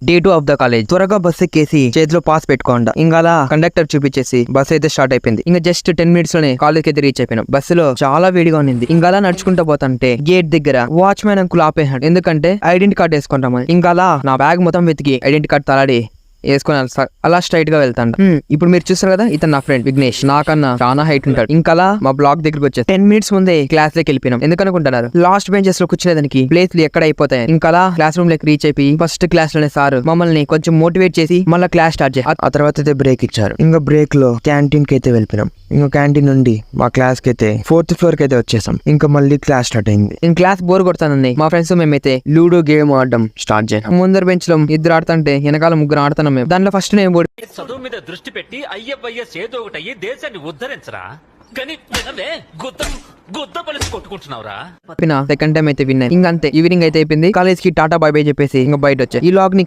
Day 2 of the college. త్వరగా bus ఎక్కేసి చేతిలో పాస్ పెట్టుకోండి. ఇంకా అలా కండక్టర్ చూపించేసి బస్ అయితే స్టార్ట్ అయిపోయింది. ఇంకా జస్ట్ 10 minutes లోనే కాలేజ్ అయితే రీచ్ అయిపోయినాం. బస్సులో చాలా వేడిగా ఉంది. ఇంకా అలా నడుచుకుంటూ పోతుంటే గేట్ దగ్గర వాచ్మెన్ అంకుల్ ఆపేసాడు. ఎందుకంటే ఐడెంటి కార్డ్ వేసుకుంటామని. ఇంకా అలా నా బ్యాగ్ మొత్తం వెతికి ఐడెంటి కార్డ్ తలాడి వేసుకొని అలా స్ట్రైట్ గా వెళ్తాను. ఇప్పుడు మీరు చూస్తారు కదా, ఇతను నా ఫ్రెండ్ విఘ్నేష్. నాకన్నా చాలా హైట్ ఉంటాడు. ఇంకా అలా మా బ్లాక్ దగ్గరికి వచ్చేది 10 minutes ముందే క్లాస్ లోకి వెళ్ళిపోయినాం. ఎందుకనుకుంటున్నారు, లాస్ట్ బెంచెస్ లో కూర్చునేదానికి ప్లేస్లు ఎక్కడ అయిపోతాయి. ఇంకా అలా క్లాస్ రూమ్ లోకి రీచ్ అయిపోయి ఫస్ట్ క్లాస్ లోనే సార్ మమ్మల్ని కొంచెం మోటివేట్ చేసి మళ్ళీ క్లాస్ స్టార్ట్ చేసి ఆ తర్వాత అయితే బ్రేక్ ఇచ్చారు. ఇంకా బ్రేక్ లో క్యాంటీన్ కి అయితే వెళ్ళిపోయినాం. ఇంకా క్యాంటీన్ నుండి మా క్లాస్ కి అయితే 4th floor కి అయితే వచ్చేసాం. ఇంకా మళ్ళీ క్లాస్ స్టార్ట్ అయింది. నేను క్లాస్ బోర్ కొడతానండి. మా ఫ్రెండ్స్ మేమైతే లూడో గేమ్ ఆడడం స్టార్ట్ చేసాం. ముందర బెంచ్ లో ఇద్దరు ఆడుతుంటే వెనకాల ముగ్గురు ఆడుతున్నాం. దాంట్లో ఫస్ట్ నేను చదువు మీద దృష్టి పెట్టి అయ్యవయ్యస్ ఏదో ఒకటి దేశాన్ని ఉద్ధరించరా. కానీ గుద్ద పలిసి కొట్టుకుంటున్నావురా. సెకండ్ టైం అయితే విన్నాను. ఇంకా అంతే, ఈవినింగ్ అయితే అయిపోయింది. కాలేజ్ కి టాటా బై బై చెప్పేసి ఇంకా బయట వచ్చాయి. ఈ లాగ్ ని